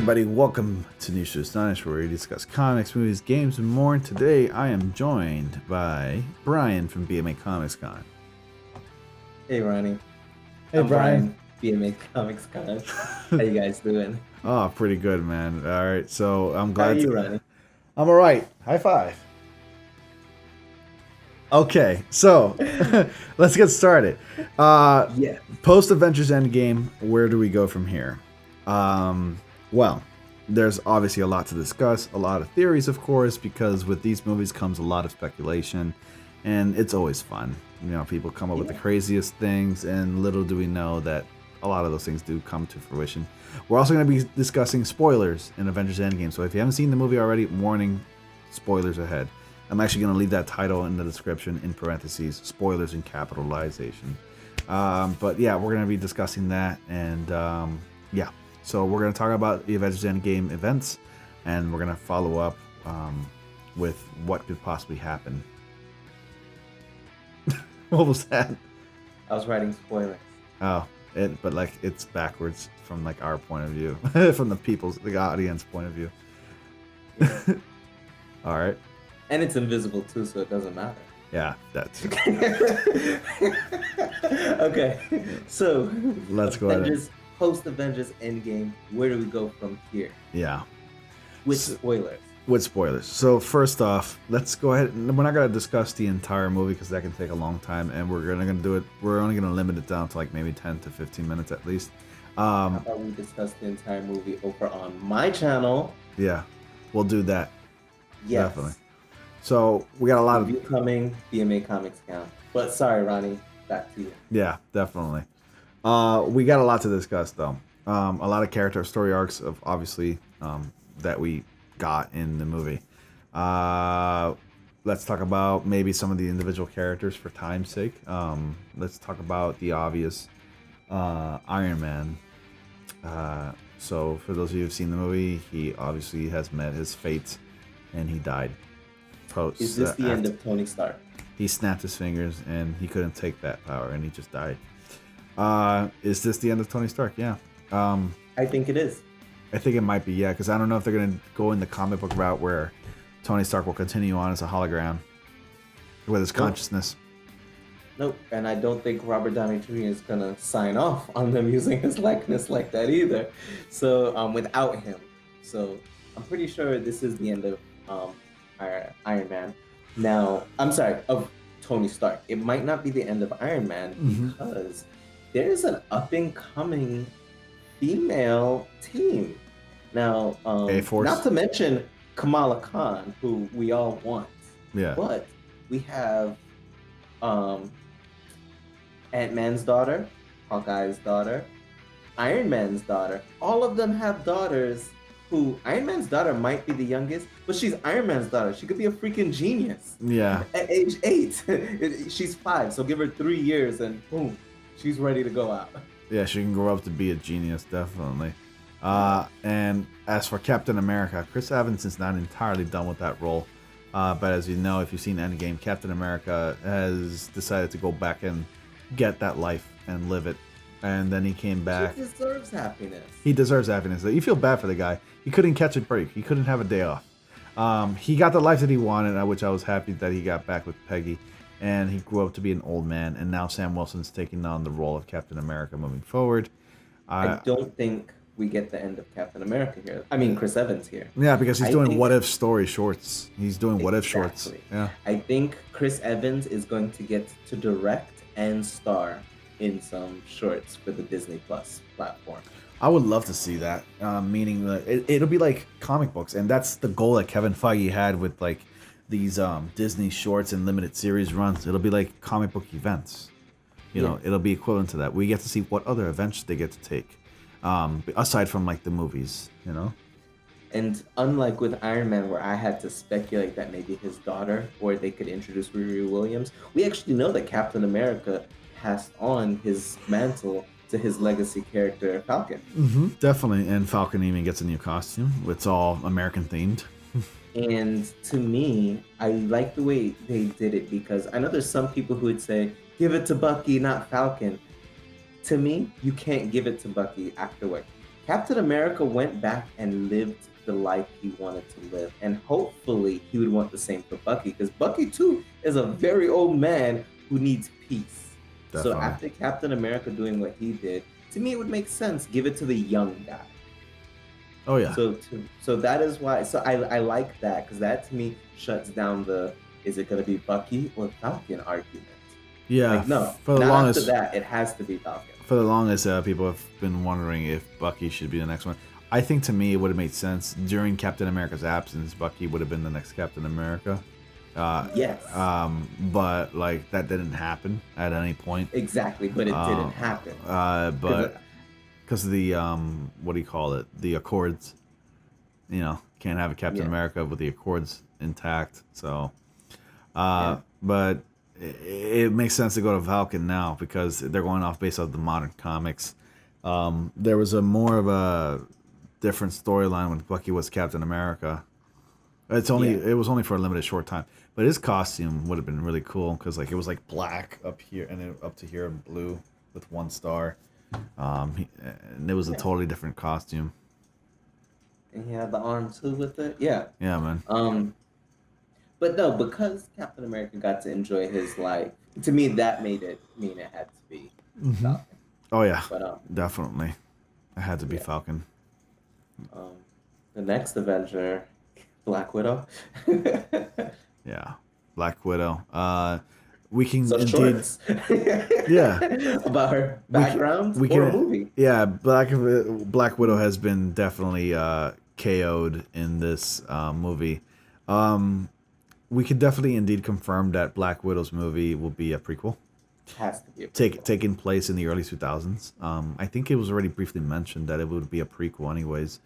everybody, welcome to News to Astonish, where we discuss comics, movies, games, and more. And today I am joined by Brian from BMA Comics Con. Hey Ronnie. Hey Brian. BMA Comics Con. How you guys doing? Oh, pretty good, man. All right, so I'm glad. How are you, Ronnie? I'm all right. High five. Okay, so let's get started. Yeah. Post Avengers Endgame, where do we go from here? Well, there's obviously a lot to discuss, a lot of theories, of course, because with these movies comes a lot of speculation, and it's always fun. You know, people come up with the craziest things, and little do we know that a lot of those things do come to fruition. We're also going to be discussing spoilers in Avengers Endgame, so if you haven't seen the movie already, warning, spoilers ahead. I'm actually going to leave that title in the description in parentheses, spoilers in capitalization. But yeah, we're going to be discussing that, and yeah. So we're going to talk about the Avengers Endgame events, and we're going to follow up with what could possibly happen. What was that? I was writing spoilers. Oh, but like it's backwards from like our point of view, from the audience point of view. All right. And it's invisible too, so it doesn't matter. Yeah, that's okay. So let's go ahead. Post Avengers Endgame, where do we go from here? Yeah. With spoilers. With spoilers. So first off, let's go ahead. We're not going to discuss the entire movie because that can take a long time, and we're only going to limit it down to like maybe 10 to 15 minutes at least. How about we discuss the entire movie over on my channel? Yeah, we'll do that. Yes. Definitely. So we got a lot of you coming, BMA Comics Count. But sorry, Ronnie, back to you. Yeah, definitely. We got a lot to discuss though. A lot of character story arcs of obviously that we got in the movie. Let's talk about maybe some of the individual characters for time's sake. Let's talk about the obvious Iron Man. So for those of you who've seen the movie, he obviously has met his fate and he died. Is this the end of Tony Stark? He snapped his fingers and he couldn't take that power and he just died. Is this the end of Tony Stark? Yeah. I think it is. I think it might be, yeah, because I don't know if they're going to go in the comic book route where Tony Stark will continue on as a hologram with his consciousness. Nope, and I don't think Robert Downey Jr. is going to sign off on them using his likeness like that either. So, without him. So, I'm pretty sure this is the end of Iron Man. Now, I'm sorry, of Tony Stark. It might not be the end of Iron Man because there's an up-and-coming female team. Now, not to mention Kamala Khan, who we all want. Yeah. But we have Ant-Man's daughter, Hawkeye's daughter, Iron Man's daughter. All of them have daughters who Iron Man's daughter might be the youngest, but she's Iron Man's daughter. She could be a freaking genius. Yeah. At age 8. She's 5, so give her 3 years and boom, she's ready to go out. Yeah, she can grow up to be a genius, definitely. And as for Captain America, Chris Evans is not entirely done with that role. But as you know, if you've seen Endgame, Captain America has decided to go back and get that life and live it. And then he came back. He deserves happiness. He deserves happiness. You feel bad for the guy. He couldn't catch a break. He couldn't have a day off. He got the life that he wanted, which I was happy that he got back with Peggy. And he grew up to be an old man. And now Sam Wilson's taking on the role of Captain America moving forward. I don't think we get the end of Captain America here. I mean, Chris Evans here. Yeah, because he's doing what-if story shorts. He's doing what-if shorts. Yeah. I think Chris Evans is going to get to direct and star in some shorts for the Disney Plus platform. I would love to see that, meaning that it'll be like comic books, and that's the goal that Kevin Feige had with like these Disney shorts and limited series runs. It'll be like comic book events. You know, it'll be equivalent to that. We get to see what other events they get to take, aside from like the movies, you know? And unlike with Iron Man, where I had to speculate that maybe his daughter, or they could introduce Riri Williams, we actually know that Captain America passed on his mantle to his legacy character, Falcon. Definitely, and Falcon even gets a new costume. It's all American themed. And to me, I like the way they did it because I know there's some people who would say, give it to Bucky, not Falcon. To me, you can't give it to Bucky after what Captain America went back and lived the life he wanted to live, and hopefully he would want the same for Bucky, because Bucky too is a very old man who needs peace. So Definitely. after Captain America doing what he did, to me it would make sense, give it to the young guy. Oh yeah. So that is why. So I like that, because that to me shuts down the is it going to be Bucky or Falcon argument. Yeah. Like, no, For the not longest, after that, it has to be Falcon. for the longest, people have been wondering if Bucky should be the next one. I think to me it would have made sense during Captain America's absence. Bucky would have been the next Captain America. Yes. But like that didn't happen at any point. Exactly, but it didn't happen. But because of the what do you call it? The Accords. You know, can't have a Captain America with the Accords intact. So, but it makes sense to go to Falcon now because they're going off based off the modern comics. There was a more of a different storyline when Bucky was Captain America. It was only for a limited short time, but his costume would have been really cool because like it was like black up here and then up to here in blue with one star. And it was a totally different costume. And he had the arm too with it. Yeah. Yeah, man. But no, because Captain America got to enjoy his life, to me that made it mean it had to be Falcon. Oh yeah, But definitely, it had to be Falcon. The next Avenger, Black Widow. Yeah, Black Widow. We can Some indeed, shorts. yeah, About her background we or can, movie. yeah. Black Widow has been definitely KO'd in this movie. We could definitely indeed confirm that Black Widow's movie will be a prequel. Has to be a prequel. Taking place in the early 2000s. I think it was already briefly mentioned that it would be a prequel anyways.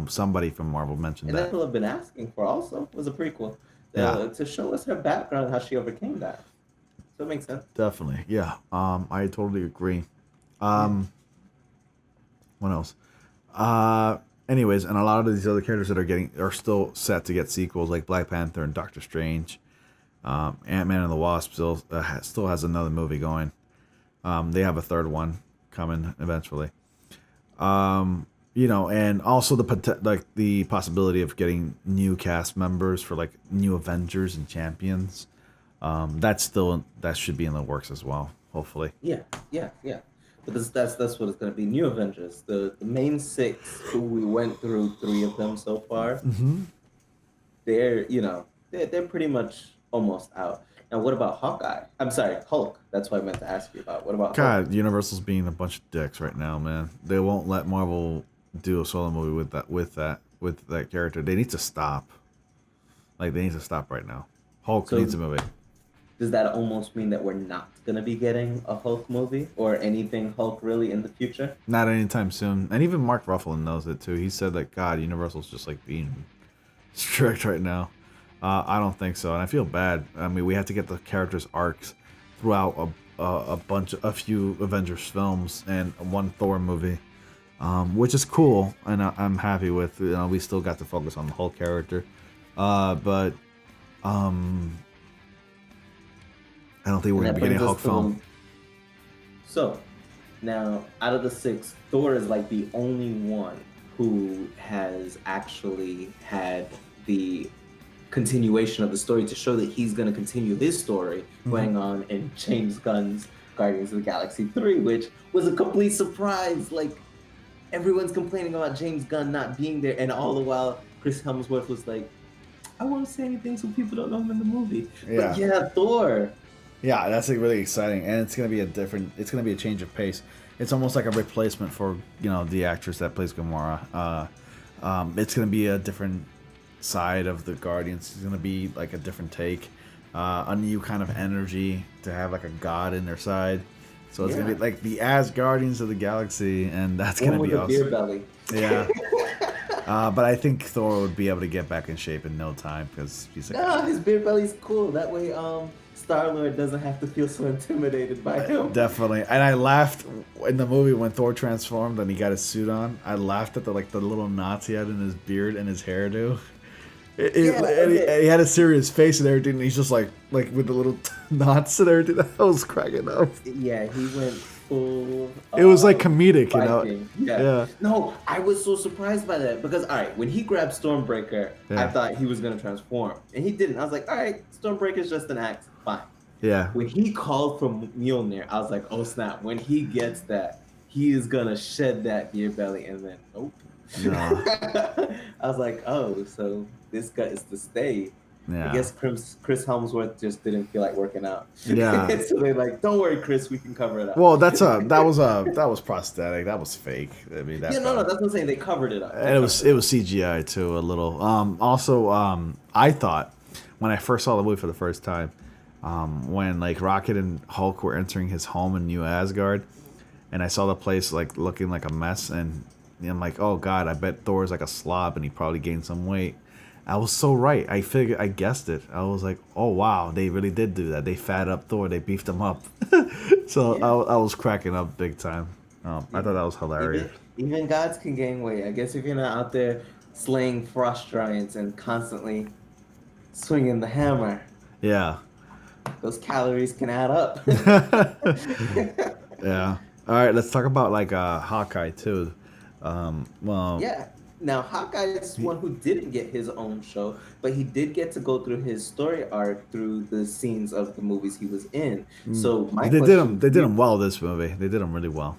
Somebody from Marvel mentioned And that. that's what I've been asking for also, was a prequel. To show us her background, how she overcame that. So it makes sense. Definitely, yeah. I totally agree. What else? Anyways, and a lot of these other characters that are still set to get sequels, like Black Panther and Doctor Strange. Ant-Man and the Wasp still has another movie going. They have a third one coming eventually. You know, and also the possibility of getting new cast members for like new Avengers and Champions. That should be in the works as well. Hopefully. Yeah. But that's what it's going to be. New Avengers. The main six, who we went through 3 of them so far. Mm-hmm. They're pretty much almost out. Now, what about Hawkeye? I'm sorry, Hulk. That's what I meant to ask you about. What about Hulk? God, Universal's being a bunch of dicks right now, man. They won't let Marvel do a solo movie with that character. They need to stop. Like they need to stop right now. Hulk needs a movie. Does that almost mean that we're not going to be getting a Hulk movie or anything Hulk really in the future? Not anytime soon. And even Mark Ruffalo knows it too. He said that God, Universal's just like being strict right now. I don't think so, and I feel bad. I mean, we have to get the characters' arcs throughout a few Avengers films and one Thor movie, which is cool, and I'm happy with. You know, we still got to focus on the whole character, but I don't think we're gonna be getting a Hulk film. So, now out of the 6, Thor is like the only one who has actually had the continuation of the story to show that he's going to continue his story going on in James Gunn's Guardians of the Galaxy 3, which was a complete surprise. Like, everyone's complaining about James Gunn not being there, and all the while Chris Hemsworth was like, I won't say anything so people don't know him in the movie. Yeah. But yeah, Thor. Yeah, that's like really exciting, and it's gonna be a change of pace. It's almost like a replacement for the actress that plays Gamora. It's gonna be a different side of the Guardians. It's gonna be like a different take, a new kind of energy to have like a god in their side. So it's gonna be like the Asgardians of the Galaxy, and that's gonna be awesome. Beer belly. Yeah. But I think Thor would be able to get back in shape in no time because he's like, his beer belly's cool. That way, Star-Lord doesn't have to feel so intimidated by him. Definitely. And I laughed in the movie when Thor transformed and he got his suit on. I laughed at the little knots he had in his beard and his hairdo. He had a serious face and everything. And he's just like with the little knots and everything. That was cracking up. Yeah, he went full. It was like comedic, you know. Fighting. Yeah. Yeah. No, I was so surprised by that because all right, when he grabbed Stormbreaker, I Yeah. thought he was gonna transform, and he didn't. I was like, all right, Stormbreaker's just an axe, fine. Yeah. When he called for Mjolnir, I was like, oh snap! When he gets that, he is gonna shed that beer belly, and then nope. No. I was like, oh, so this guy is to stay. Yeah. I guess Chris Helmsworth just didn't feel like working out. Yeah. So they're like, don't worry, Chris, we can cover it up. Well, that was prosthetic. That was fake. I mean, Yeah, no, that's what I'm saying. They covered it up. And it was CGI too a little. Also, I thought when I first saw the movie for the first time, when like Rocket and Hulk were entering his home in New Asgard, and I saw the place like looking like a mess, and I'm like, oh god, I bet Thor's like a slob and he probably gained some weight. I was so right. I guessed it. I was like, oh wow, they really did do that. They fatted up Thor. They beefed him up. So Yeah. I was cracking up big time. I thought that was hilarious. Even gods can gain weight. I guess if you're not out there slaying frost giants and constantly swinging the hammer, Yeah. those calories can add up. Yeah. All right, let's talk about like Hawkeye too. Well, Yeah. Now, Hawkeye is one who didn't get his own show, but he did get to go through his story arc through the scenes of the movies he was in. So my they question, did him well this movie. They did him really well.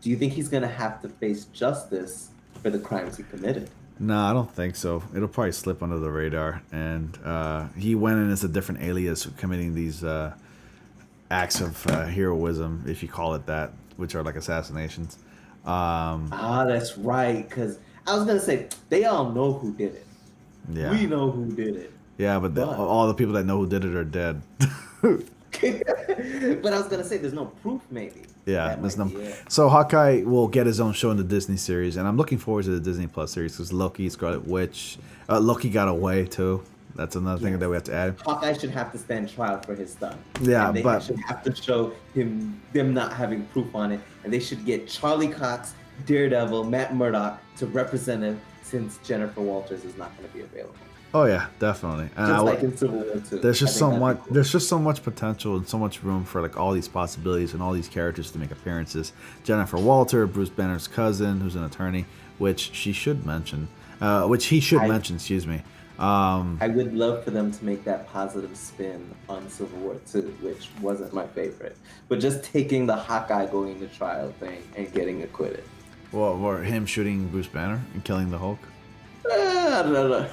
do you think he's gonna have to face justice for the crimes he committed? No, I don't think so. It'll probably slip under the radar. And he went in as a different alias committing these acts of heroism, if you call it that, which are like assassinations. That's right. Because I was gonna say they all know who did it. Yeah. We know who did it. Yeah, but all the people that know who did it are dead. But I was gonna say there's no proof, maybe. Yeah, That there's might no. be it. So Hawkeye will get his own show in the Disney series, and I'm looking forward to the Disney Plus series because Loki, Scarlet Witch, Loki got away too. That's another thing that we have to add. Hawkeye should have to stand trial for his stuff. Yeah, and they but- should have to show them not having proof on it, and they should get Charlie Cox, Daredevil, Matt Murdock to represent him since Jennifer Walters is not going to be available. Oh yeah, definitely. And Just like in Civil War 2. there's just I so think that'd much. be cool. There's just so much potential and so much room for like all these possibilities and all these characters to make appearances. Jennifer Walter, Bruce Banner's cousin, who's an attorney, which she should mention. Which he should mention. Excuse me. I would love for them to make that positive spin on Civil War 2, which wasn't my favorite. But just taking the Hawkeye going to trial thing and getting acquitted. Well, or him shooting Bruce Banner and killing the Hulk. I don't know.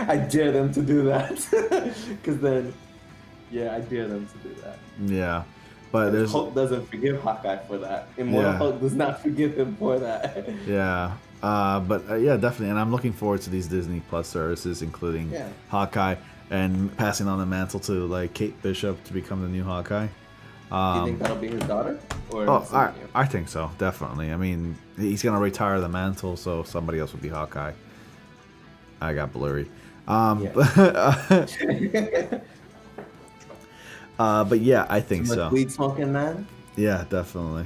I dare them to do that. Because then, yeah, I dare them to do that. Yeah, but there's Hulk doesn't forgive Hawkeye for that. Immortal Yeah. Hulk does not forgive him for that. yeah. But yeah, definitely, and I'm looking forward to these Disney Plus services, including Yeah. Hawkeye, and passing on the mantle to like Kate Bishop to become the new Hawkeye. Do you think that'll be his daughter? Or Oh, someone new? I think so, definitely. I mean, he's gonna retire the mantle, so somebody else would be Hawkeye. I got blurry. But yeah, I think Too much so. weed smoking, man. Yeah, definitely.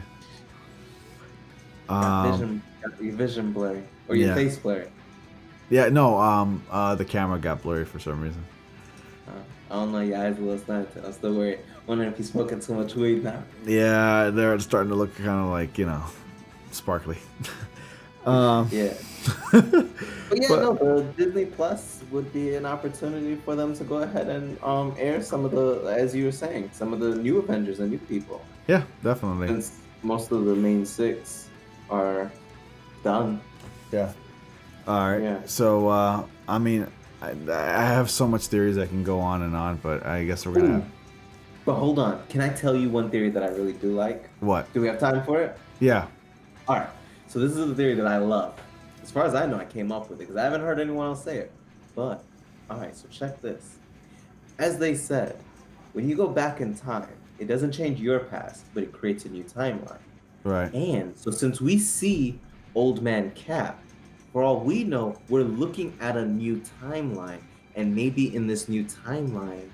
Got your vision blurry. Or your yeah. face blurry. Yeah, no. The camera got blurry for some reason. I don't know, your eyes a little slanted. I'm still worried. Wondering if he's smoking too much weed now. Yeah, they're starting to look kind of like, you know, sparkly. Yeah. But yeah, no, the Disney Plus would be an opportunity for them to go ahead and air some of the, as you were saying, some of the new Avengers and new people. Yeah, definitely. Since most of the main six are done. Yeah. All right. Yeah. So, I mean, I have so much theories I can go on and on, but I guess we're gonna have But hold on, can I tell you one theory that I really do like? what? Do we have time for it? Yeah. All right. So this is the theory that I love. As far as I know, I came up with it because I haven't heard anyone else say it. But, all right, so check this. As they said, when you go back in time, it doesn't change your past, but it creates a new timeline. Right. And so since we see Old Man Cap, for all we know, we're looking at a new timeline. And maybe in this new timeline,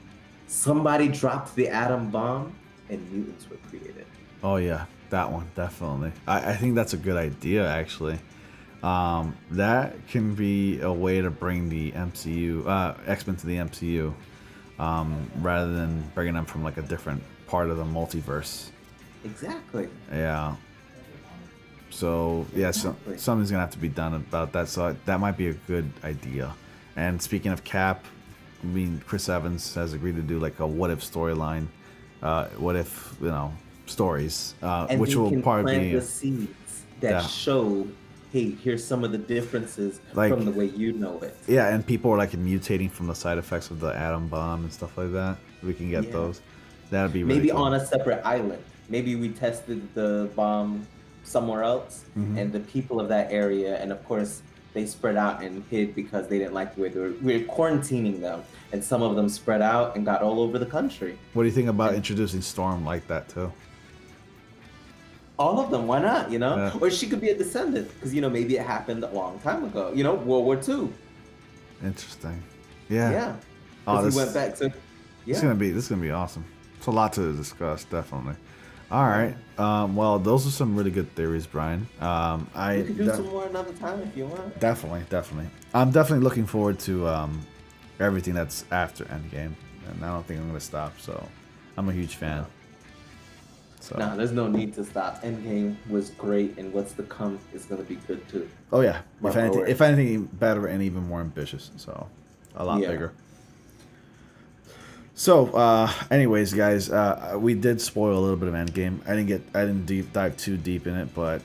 somebody dropped the atom bomb and mutants were created. Oh yeah, that one definitely. I think that's a good idea actually. That can be a way to bring the MCU X-Men to the MCU, rather than bringing them from like a different part of the multiverse. Exactly. Yeah. So yeah, Exactly. something's gonna have to be done about that. So that might be a good idea. And speaking of Cap, I mean Chris Evans has agreed to do like a what if storyline, what if stories, And which they will can probably plant be the seeds that yeah, show, hey, here's some of the differences like from the way you know it. yeah, and people are like mutating from the side effects of the atom bomb and stuff like that. We can get Yeah. those. That'd be really Maybe cool. on a separate island. Maybe we tested the bomb somewhere else, Hmm. and the people of that area, and of course, they spread out and hid because they didn't like the way we were quarantining them, and some of them spread out and got all over the country. What do you think about And introducing Storm like that too? all of them, why not? Yeah, Or she could be a descendant, because maybe it happened a long time ago. World War II. interesting. Yeah. Yeah, Oh, because he went back to. this is Yeah. gonna be awesome. It's a lot to discuss, definitely. All Yeah. right. Well, those are some really good theories, Brian. We could do some more another time if you want. definitely. I'm definitely looking forward to everything that's after Endgame, and I don't think I'm gonna stop. So, I'm a huge fan. So. Nah, there's no need to stop. Endgame was great, and what's to come is gonna be good too. Oh yeah. Mark my words. If anything, better and even more ambitious. So, a lot Yeah. bigger. So, anyways, guys, we did spoil a little bit of Endgame. I didn't dive too deep in it, but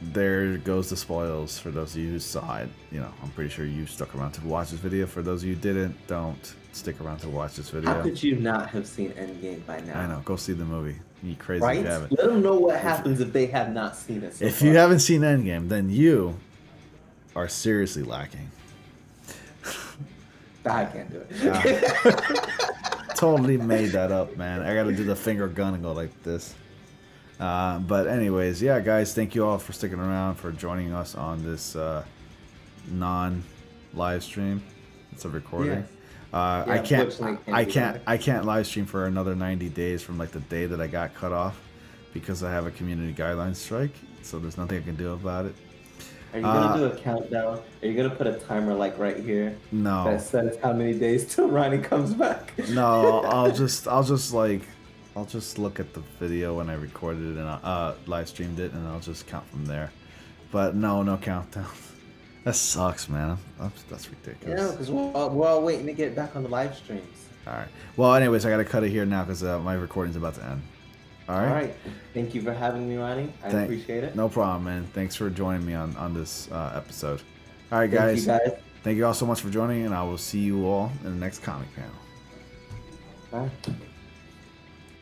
there goes the spoils for those of you who saw it. I'm pretty sure you stuck around to watch this video. For those of you who didn't, don't stick around to watch this video. How could you not have seen Endgame by now? I know. Go see the movie. You crazy Right? if you haven't. Let them know what happens if they have not seen it. So If far. you haven't seen Endgame, then you are seriously lacking. I can't do it. Totally made that up, man. I gotta do the finger gun and go like this. But anyways, yeah, guys, thank you all for sticking around, for joining us on this non-live stream. It's a recording. Yeah, I can't live stream for another 90 days from like the day that I got cut off because I have a community guidelines strike. So there's nothing I can do about it. Are you gonna do a countdown? Are you gonna put a timer like right here? No. That says how many days till Ronnie comes back. No, I'll just look at the video when I recorded it and live streamed it, and I'll just count from there. But no countdown. That sucks, man. That's ridiculous. Yeah, because we're all waiting to get back on the live streams. All right. Well, anyways, I gotta cut it here now because my recording's about to end. All right. All right. Thank you for having me, Ronnie. I appreciate it. No problem, man. Thanks for joining me on this episode. All right, guys. Thank you, guys. Thank you all so much for joining, and I will see you all in the next comic panel. Bye.